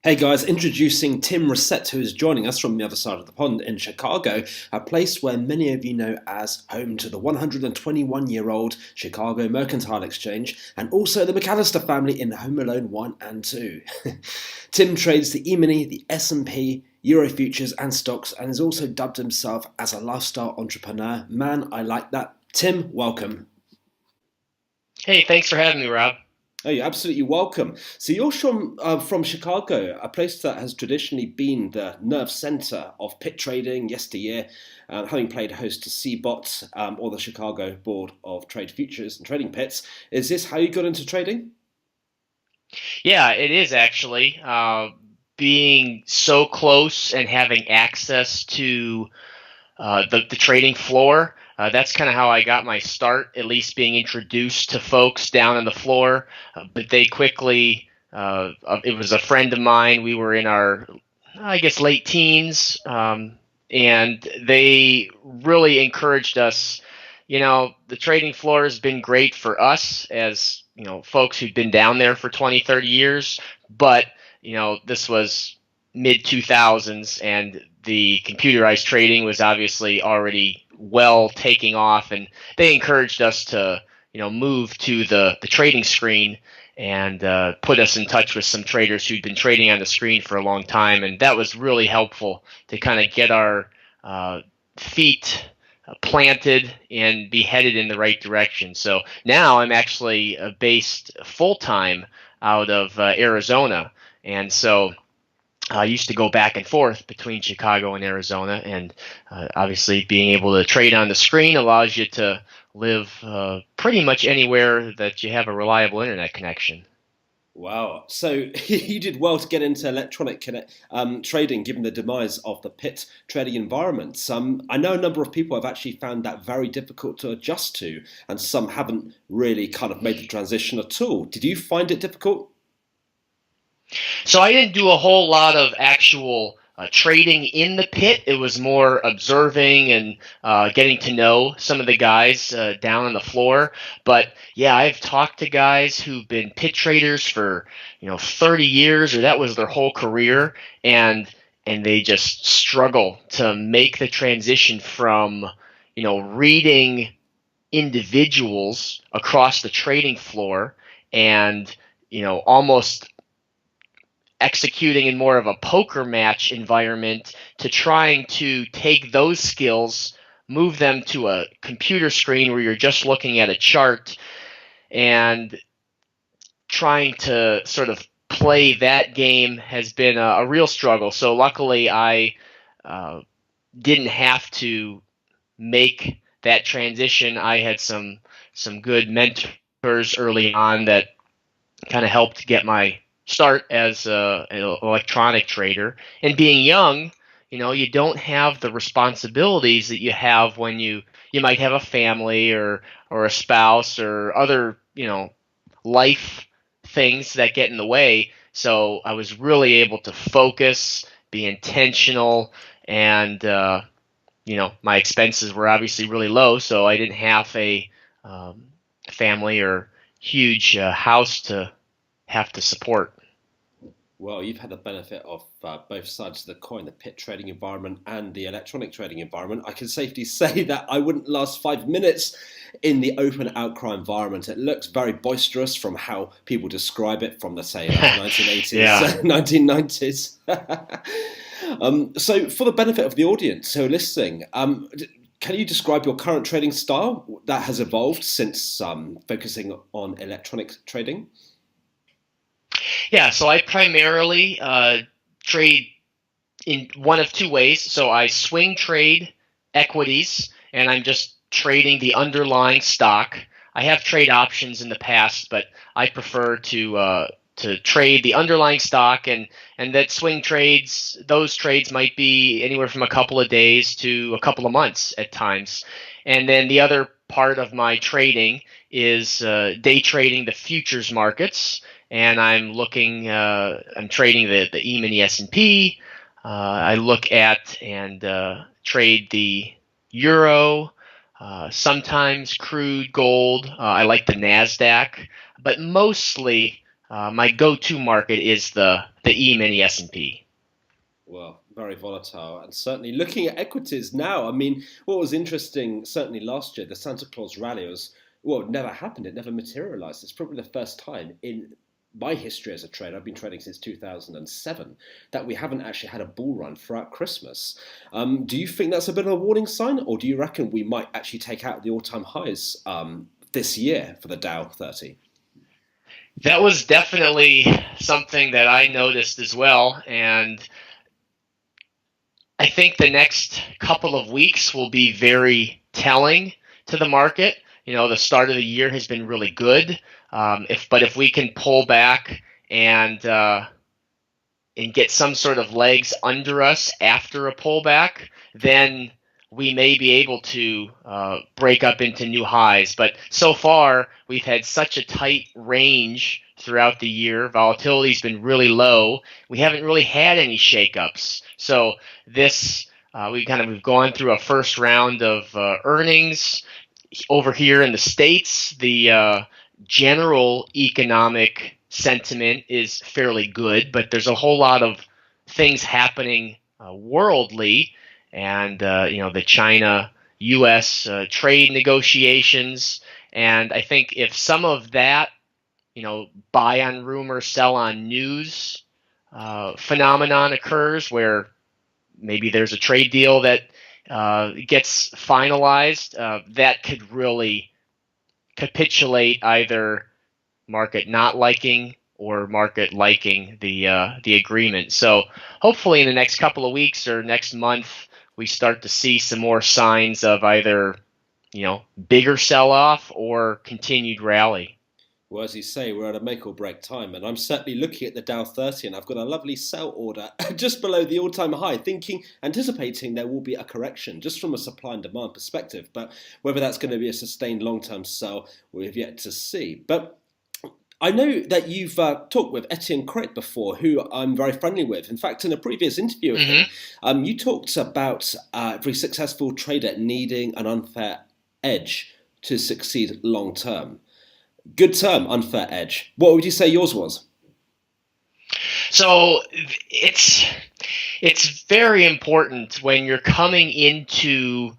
Hey guys, introducing Tim Racette, who is joining us from the other side of the pond in Chicago, a place where many of you know as home to the 121-year-old Chicago Mercantile Exchange and also the McAllister family in Home Alone 1 and 2. Tim trades the emini, the S&P, Euro futures and stocks, and has also dubbed himself as a lifestyle entrepreneur. Man, I like that. Tim, welcome. Hey, thanks for having me, Rob. Oh, you're absolutely welcome. So you're from Chicago, a place that has traditionally been the nerve center of pit trading yesteryear, having played host to CBOT or the Chicago Board of Trade Futures and Trading Pits. Is this how you got into trading? Yeah, it is actually. Being so close and having access to the trading floor, that's kind of how I got my start, at least being introduced to folks down on the floor. But they quickly, it was a friend of mine. We were in our, I guess, late teens, and they really encouraged us. The trading floor has been great for us as, folks who've been down there for 20, 30 years. But, this was mid 2000s and the computerized trading was obviously already well taking off. And they encouraged us to, move to the trading screen and put us in touch with some traders who'd been trading on the screen for a long time. And that was really helpful to kind of get our feet planted and be headed in the right direction. So now I'm actually based full time out of Arizona, and so I used to go back and forth between Chicago and Arizona, and obviously being able to trade on the screen allows you to live pretty much anywhere that you have a reliable internet connection. Wow. So you did well to get into trading given the demise of the pit trading environment. I know a number of people have actually found that very difficult to adjust to, and some haven't really kind of made the transition at all. Did you find it difficult? So I didn't do a whole lot of actual trading in the pit. It was more observing and getting to know some of the guys down on the floor. But yeah, I've talked to guys who've been pit traders for 30 years, or that was their whole career, and they just struggle to make the transition from reading individuals across the trading floor and almost executing in more of a poker match environment to trying to take those skills, move them to a computer screen where you're just looking at a chart and trying to sort of play that game has been a real struggle. So luckily I uh, didn't have to make that transition. I had some good mentors early on that kind of helped get my start as an electronic trader. And being young, you don't have the responsibilities that you have when you might have a family or a spouse or other life things that get in the way. So I was really able to focus, be intentional, and my expenses were obviously really low, so I didn't have a family or huge house to have to support. Well, you've had the benefit of both sides of the coin, the pit trading environment and the electronic trading environment. I can safely say that I wouldn't last 5 minutes in the open outcry environment. It looks very boisterous from how people describe it from the, say, like 1980s, Yeah. 1990s. So for the benefit of the audience who are listening, can you describe your current trading style that has evolved since focusing on electronic trading? Yeah, so I primarily trade in one of two ways. So I swing trade equities, and I'm just trading the underlying stock. I have trade options in the past, but I prefer to trade the underlying stock, and that swing trades. Those trades might be anywhere from a couple of days to a couple of months at times. And then the other part of my trading is day trading the futures markets, and I'm trading the E-mini S&P. I look at and trade the euro, sometimes crude, gold. I like the Nasdaq, but mostly my go-to market is the E-mini S&P. Well, very volatile. And certainly looking at equities now, I mean, what was interesting, certainly last year, the Santa Claus rally was, well, it never happened. It never materialized. It's probably the first time in my history as a trader, I've been trading since 2007, that we haven't actually had a bull run throughout Christmas. Do you think that's a bit of a warning sign, or do you reckon we might actually take out the all-time highs this year for the Dow 30? That was definitely something that I noticed as well, and I think the next couple of weeks will be very telling to the market. The start of the year has been really good. If we can pull back and get some sort of legs under us after a pullback, then we may be able to break up into new highs. But so far, we've had such a tight range throughout the year. Volatility's been really low. We haven't really had any shakeups. So we've gone through a first round of earnings over here in the States. The general economic sentiment is fairly good, but there's a whole lot of things happening worldly, and the China-U.S. Trade negotiations. And I think if some of that, buy on rumor, sell on news phenomenon occurs, where maybe there's a trade deal that gets finalized, that could really capitulate either market not liking or market liking the agreement. So hopefully in the next couple of weeks or next month, we start to see some more signs of either bigger sell-off or continued rally. Well, as you say, we're at a make or break time, and I'm certainly looking at the Dow 30, and I've got a lovely sell order just below the all-time high, anticipating there will be a correction just from a supply and demand perspective. But whether that's going to be a sustained long-term sell, we've yet to see. But I know that you've talked with Etienne Crete before, who I'm very friendly with. In fact, in a previous interview with him, you talked about every successful trader needing an unfair edge to succeed long term. Good term, unfair edge. What would you say yours was? So it's very important when you're coming into,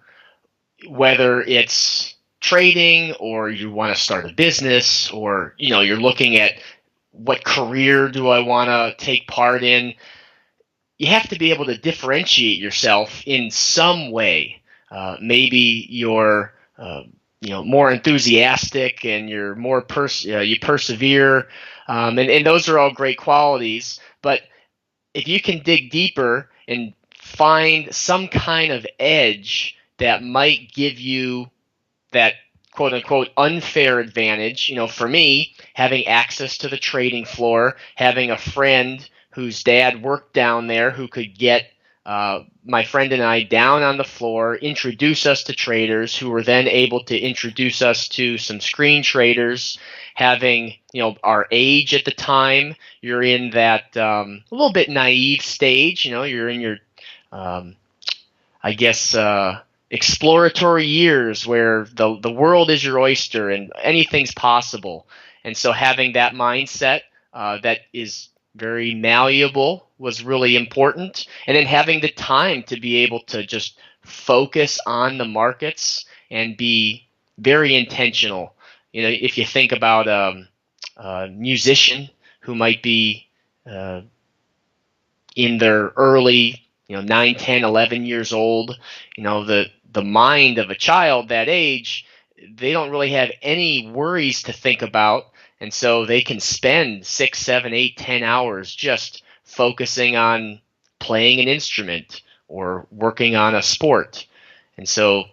whether it's trading or you want to start a business, or you're looking at what career do I want to take part in. You have to be able to differentiate yourself in some way. Maybe you're more enthusiastic and you're more you persevere, and those are all great qualities. But if you can dig deeper and find some kind of edge that might give you that quote unquote unfair advantage, for me, having access to the trading floor, having a friend whose dad worked down there who could get my friend and I down on the floor, introduce us to traders who were then able to introduce us to some screen traders, having our age at the time. You're in that a little bit naive stage, you're in your I guess exploratory years where the world is your oyster and anything's possible. And so having that mindset that is very malleable was really important. And then having the time to be able to just focus on the markets and be very intentional. If you think about a musician who might be in their early 9, 10, 11 years old, the mind of a child that age, they don't really have any worries to think about. And so they can spend 6, 7, 8, 10 hours just focusing on playing an instrument or working on a sport. And so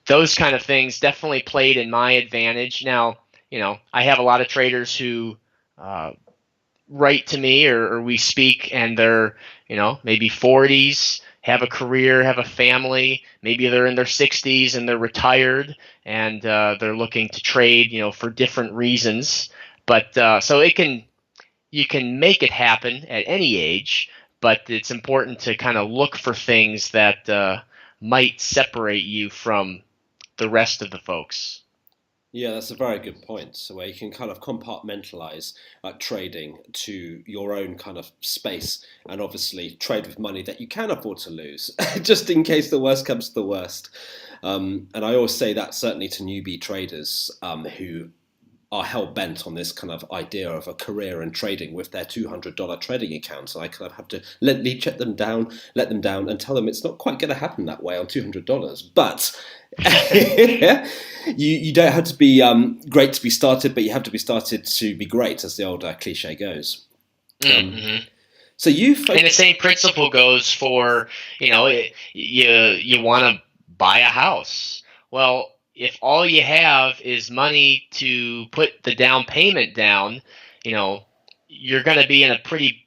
those kind of things definitely played in my advantage. Now, I have a lot of traders who write to me or we speak, and they're, maybe 40s, have a career, have a family. Maybe they're in their 60s and they're retired, and they're looking to trade, for different reasons. But so you can make it happen at any age, but it's important to kind of look for things that might separate you from the rest of the folks. Yeah, that's a very good point. So where you can kind of compartmentalize trading to your own kind of space, and obviously trade with money that you can afford to lose, just in case the worst comes to the worst. And I always say that certainly to newbie traders who are hell bent on this kind of idea of a career in trading with their $200 trading accounts. And I kind of have to gently check them down, let them down, and tell them it's not quite going to happen that way on $200. But you don't have to be great to be started, but you have to be started to be great, as the old cliche goes. Um, Mm-hmm. so you And the focus. same principle goes for, you want to buy a house. Well, if all you have is money to put the down payment down, you know, you're going to be in a pretty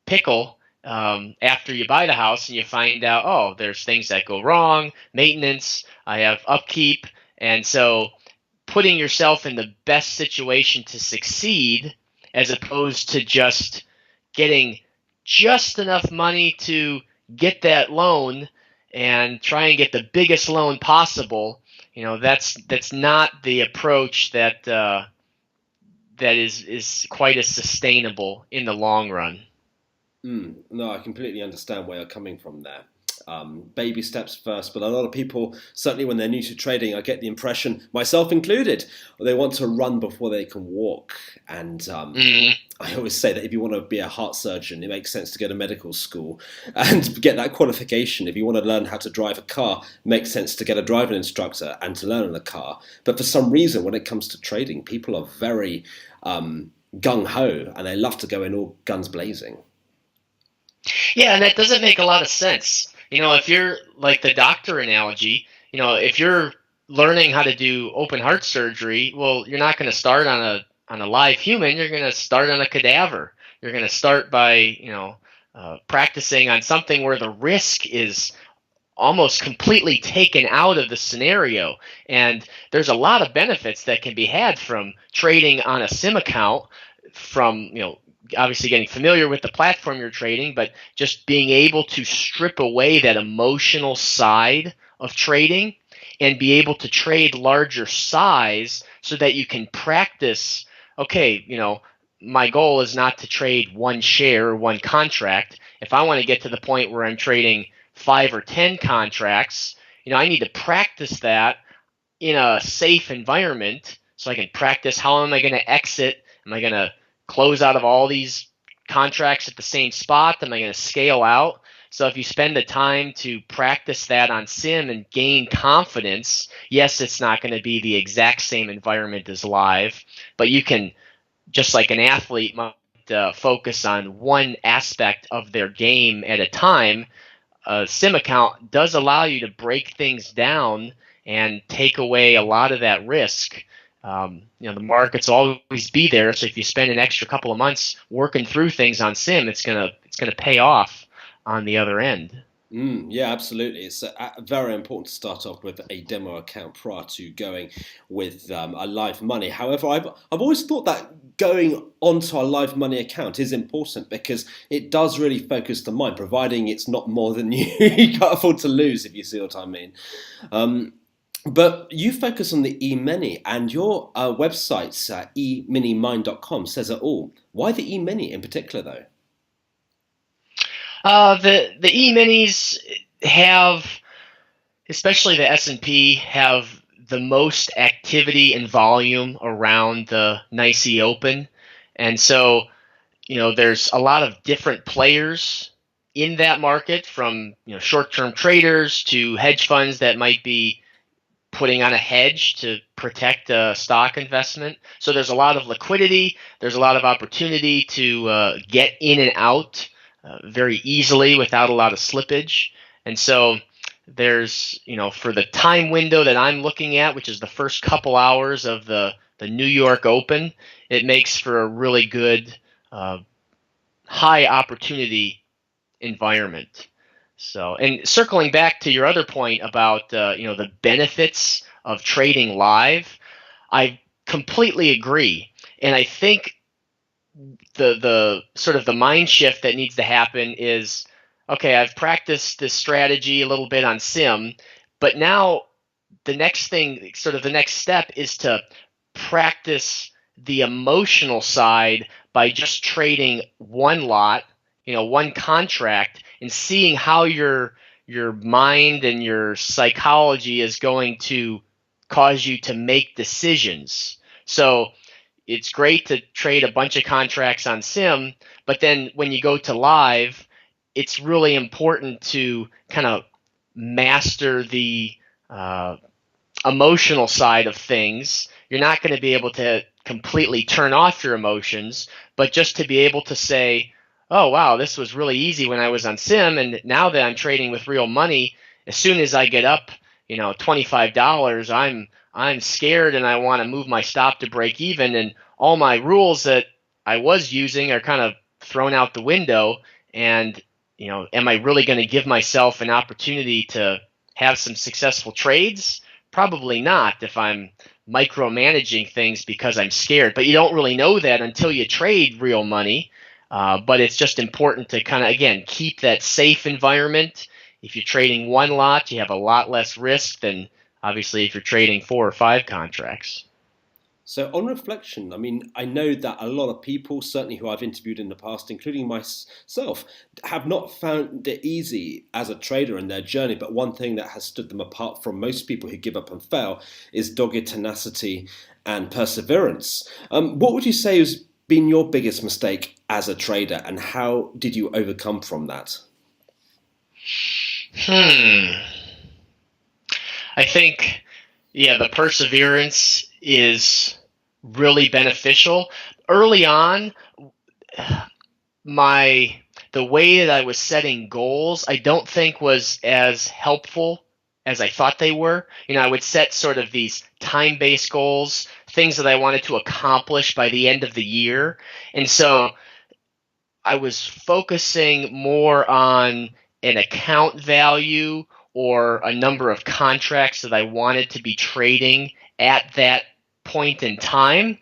pickle after you buy the house and you find out, oh, there's things that go wrong, maintenance, I have upkeep. And so putting yourself in the best situation to succeed as opposed to just getting just enough money to get that loan and try and get the biggest loan possible. That's not the approach that is quite as sustainable in the long run. No, I completely understand where you're coming from there. Baby steps first, but a lot of people, certainly when they're new to trading, I get the impression, myself included, they want to run before they can walk. And Mm-hmm. I always say that if you want to be a heart surgeon, it makes sense to go to medical school and get that qualification. If you want to learn how to drive a car, it makes sense to get a driving instructor and to learn on the car. But for some reason, when it comes to trading, people are very gung ho and they love to go in all guns blazing. Yeah, and that doesn't make a lot of sense. If you're like the doctor analogy, if you're learning how to do open heart surgery, well, you're not going to start on a live human. You're going to start on a cadaver. You're going to start by practicing on something where the risk is almost completely taken out of the scenario. And there's a lot of benefits that can be had from trading on a sim account, from obviously getting familiar with the platform you're trading, but just being able to strip away that emotional side of trading and be able to trade larger size so that you can practice. Okay, my goal is not to trade one share or one contract. If I want to get to the point where I'm trading 5 or 10 contracts, I need to practice that in a safe environment so I can practice how am I going to exit. Am I going to close out of all these contracts at the same spot? Am I going to scale out? So if you spend the time to practice that on sim and gain confidence, yes, it's not going to be the exact same environment as live, but you can, just like an athlete might focus on one aspect of their game at a time. A sim account does allow you to break things down and take away a lot of that risk. The markets will always be there, so if you spend an extra couple of months working through things on sim, it's gonna pay off on the other end. Yeah, absolutely. It's very important to start off with a demo account prior to going with a live money. However, I've always thought that going onto a live money account is important because it does really focus the mind, providing it's not more than you can't afford to lose, if you see what I mean. Um, but you focus on the e-mini, and your website, eminimind.com, says it all. Why the e-mini in particular, though? The e-minis have, especially the S&P, have the most activity and volume around the NYSE Open, and so there's a lot of different players in that market, from short-term traders to hedge funds that might be putting on a hedge to protect a stock investment. So there's a lot of liquidity. There's a lot of opportunity to get in and out very easily without a lot of slippage. And so there's, for the time window that I'm looking at, which is the first couple hours of the New York Open, it makes for a really good high opportunity environment. So, and circling back to your other point about the benefits of trading live, I completely agree, and I think the sort of the mind shift that needs to happen is, okay, I've practiced this strategy a little bit on sim, but now the next thing, sort of the next step, is to practice the emotional side by just trading one lot, one contract, and seeing how your mind and your psychology is going to cause you to make decisions. So it's great to trade a bunch of contracts on sim, but then when you go to live, it's really important to kind of master the emotional side of things. You're not going to be able to completely turn off your emotions, but just to be able to say, oh, wow, this was really easy when I was on sim, and now that I'm trading with real money, as soon as I get up, $25, I'm scared and I want to move my stop to break even, and all my rules that I was using are kind of thrown out the window. And am I really going to give myself an opportunity to have some successful trades? Probably not, if I'm micromanaging things because I'm scared. But you don't really know that until you trade real money. But it's just important to kind of, again, keep that safe environment. If you're trading one lot, you have a lot less risk than obviously if you're trading 4 or 5 contracts. So on reflection, I mean, I know that a lot of people, certainly who I've interviewed in the past, including myself, have not found it easy as a trader in their journey. But one thing that has stood them apart from most people who give up and fail is dogged tenacity and perseverance. What would you say has been your biggest mistake as a trader, and how did you overcome from that? I think, the perseverance is really beneficial. Early on, the way that I was setting goals, I don't think was as helpful as I thought they were. I would set sort of these time-based goals, things that I wanted to accomplish by the end of the year. And so I was focusing more on an account value or a number of contracts that I wanted to be trading at that point in time.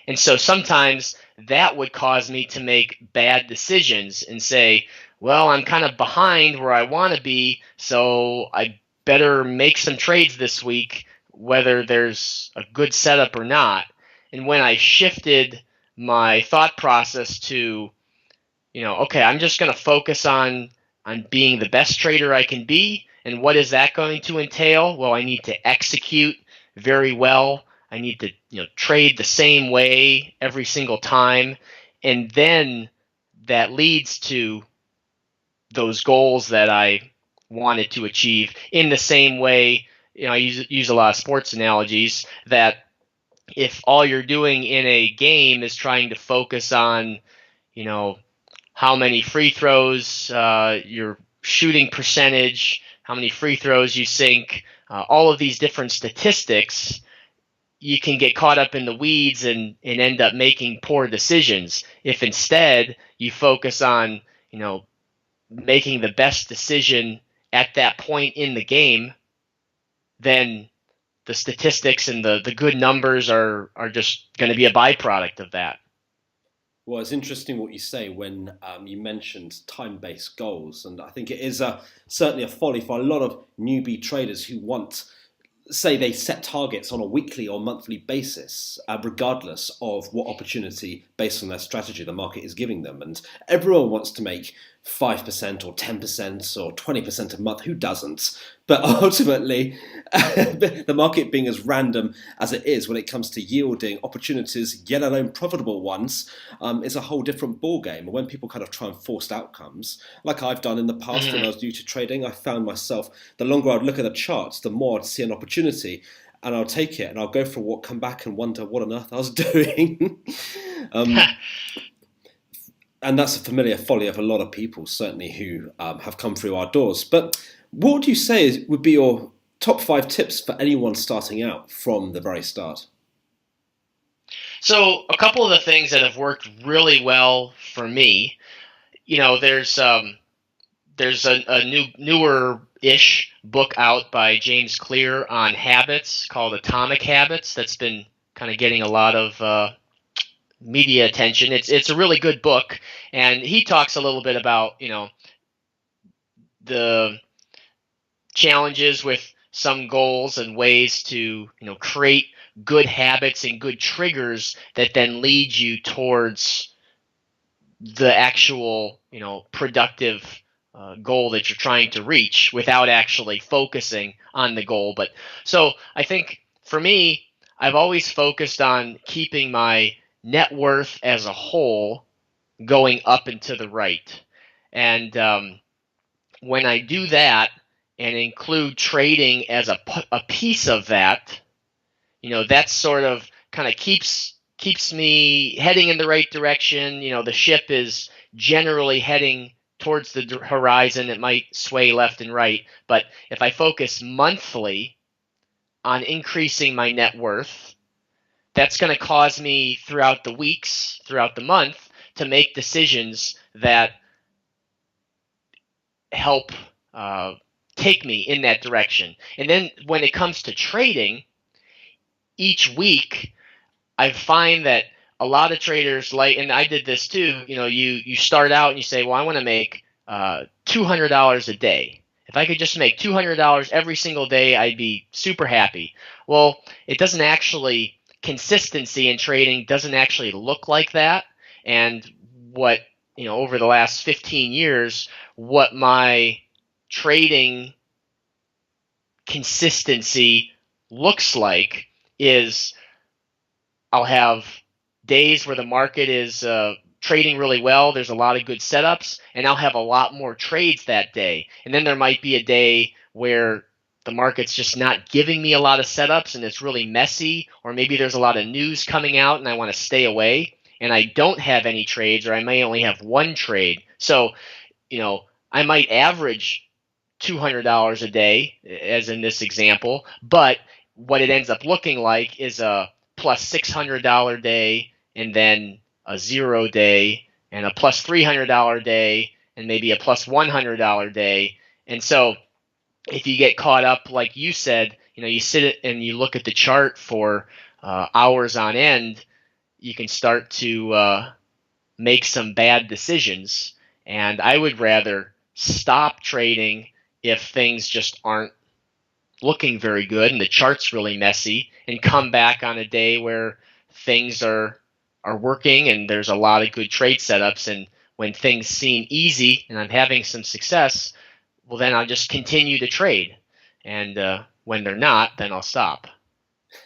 And so sometimes that would cause me to make bad decisions and say, well, I'm kind of behind where I want to be, so I better make some trades this week, whether there's a good setup or not. And when I shifted my thought process to, okay, I'm just going to focus on being the best trader I can be. And what is that going to entail? Well, I need to execute very well. I need to trade the same way every single time. And then that leads to those goals that I wanted to achieve. In the same way, I use a lot of sports analogies, that if all you're doing in a game is trying to focus on, how many free throws, your shooting percentage, how many free throws you sink, all of these different statistics, you can get caught up in the weeds and end up making poor decisions. If instead you focus on, making the best decision at that point in the game, then the statistics and the good numbers are just going to be a byproduct of that. Well, it's interesting what you say when you mentioned time-based goals, and I think it is certainly a folly for a lot of newbie traders who want, say, they set targets on a weekly or monthly basis, regardless of what opportunity, based on their strategy, the market is giving them. And everyone wants to make 5% or 10% or 20% a month. Who doesn't? But ultimately, the market being as random as it is when it comes to yielding opportunities, yet alone profitable ones, is a whole different ballgame. And when people kind of try and force outcomes, like I've done in the past when I was new to trading, I found myself, the longer I'd look at the charts, the more I'd see an opportunity, and I'll take it and I'll go for a walk, come back and wonder what on earth I was doing. And that's a familiar folly of a lot of people, certainly, who have come through our doors. But what would you say would be your top 5 tips for anyone starting out from the very start? So a couple of the things that have worked really well for me, there's a newer-ish book out by James Clear on habits called Atomic Habits that's been kind of getting a lot of media attention. It's a really good book, and he talks a little bit about the challenges with some goals and ways to create good habits and good triggers that then lead you towards the actual productive goal that you're trying to reach without actually focusing on the goal. But so I think for me, I've always focused on keeping my net worth as a whole going up and to the right. And when I do that and include trading as a piece of that, that sort of kind of keeps me heading in the right direction. The ship is generally heading towards the horizon. It might sway left and right, but if I focus monthly on increasing my net worth, that's going to cause me throughout the weeks, throughout the month, to make decisions that help take me in that direction. And then when it comes to trading, each week I find that a lot of traders and I did this too, you start out and you say, well, I want to make $200 a day. If I could just make $200 every single day, I'd be super happy. Well, it doesn't actually, consistency in trading doesn't actually look like that. And what, over the last 15 years, what my trading consistency looks like is I'll have days where the market is trading really well. There's a lot of good setups, and I'll have a lot more trades that day. And then there might be a day where the market's just not giving me a lot of setups and it's really messy, or maybe there's a lot of news coming out and I want to stay away and I don't have any trades, or I may only have one trade. So, I might average $200 a day, as in this example, but what it ends up looking like is a plus $600 day, and then a 0 day, and a plus $300 day, and maybe a plus $100 day. And so if you get caught up, like you said, you sit and you look at the chart for hours on end, you can start to make some bad decisions. And I would rather stop trading if things just aren't looking very good and the chart's really messy, and come back on a day where things are working and there's a lot of good trade setups. And when things seem easy and I'm having some success, well, then I'll just continue to trade. And when they're not, then I'll stop.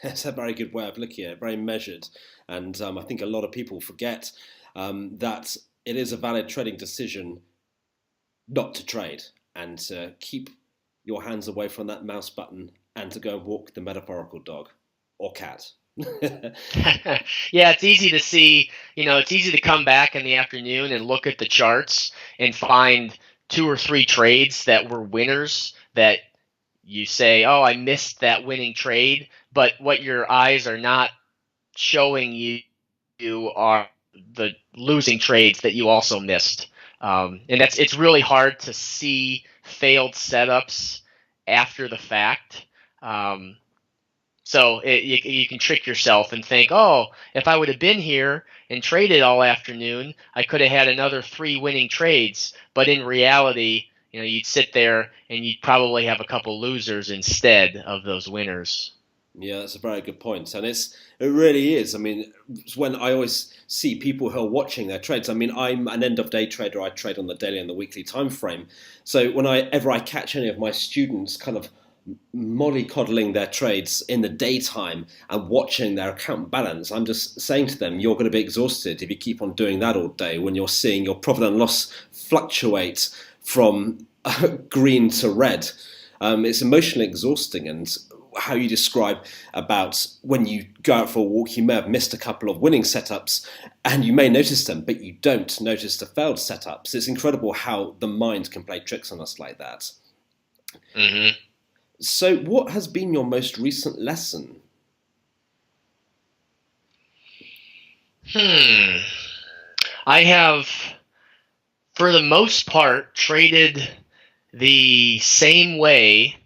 That's a very good way of looking at it, very measured. And I think a lot of people forget that it is a valid trading decision not to trade and to keep your hands away from that mouse button and to go and walk the metaphorical dog or cat. Yeah, it's easy to see, it's easy to come back in the afternoon and look at the charts and find 2 or 3 trades that were winners that you say, oh, I missed that winning trade. But what your eyes are not showing you are the losing trades that you also missed. And it's really hard to see failed setups after the fact. So you can trick yourself and think, oh, if I would have been here and traded all afternoon, I could have had another 3 winning trades. But in reality, you'd sit there and you'd probably have a couple losers instead of those winners. Yeah, that's a very good point. And it really is. I mean, when I always see people who are watching their trades, I mean, I'm an end of day trader. I trade on the daily and the weekly time frame. So whenever I catch any of my students kind of mollycoddling their trades in the daytime and watching their account balance, I'm just saying to them, you're going to be exhausted if you keep on doing that all day when you're seeing your profit and loss fluctuate from green to red. It's emotionally exhausting. And how you describe about when you go out for a walk, you may have missed a couple of winning setups and you may notice them, but you don't notice the failed setups. It's incredible how the mind can play tricks on us like that. Mm-hmm. So what has been your most recent lesson? I have, for the most part, traded the same way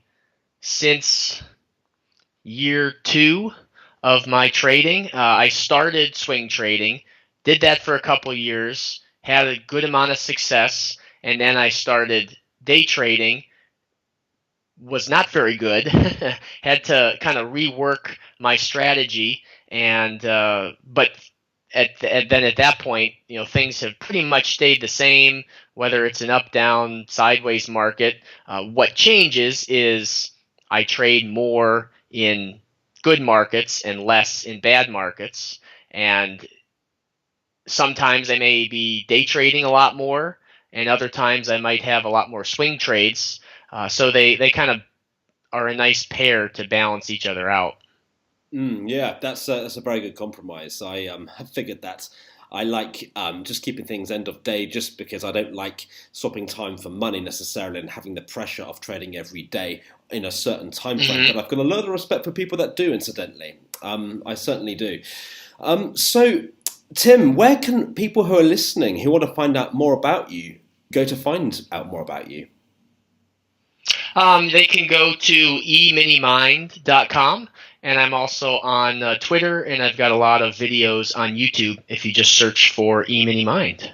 since year 2 of my trading. I started swing trading, did that for a couple years, had a good amount of success, and then I started day trading, was not very good. Had to kind of rework my strategy, and but then at that point, things have pretty much stayed the same, whether it's an up, down, sideways market. What changes is I trade more in good markets and less in bad markets, and sometimes I may be day trading a lot more, and other times I might have a lot more swing trades. So they kind of are a nice pair to balance each other out. Yeah, that's a very good compromise. I figured that. I like just keeping things end of day, just because I don't like swapping time for money necessarily and having the pressure of trading every day in a certain time frame. Mm-hmm. But I've got a lot of respect for people that do. Incidentally, I certainly do. So, Tim, where can people who are listening who want to find out more about you go to find out more about you? They can go to eminimind.com, and I'm also on Twitter, and I've got a lot of videos on YouTube if you just search for eminimind.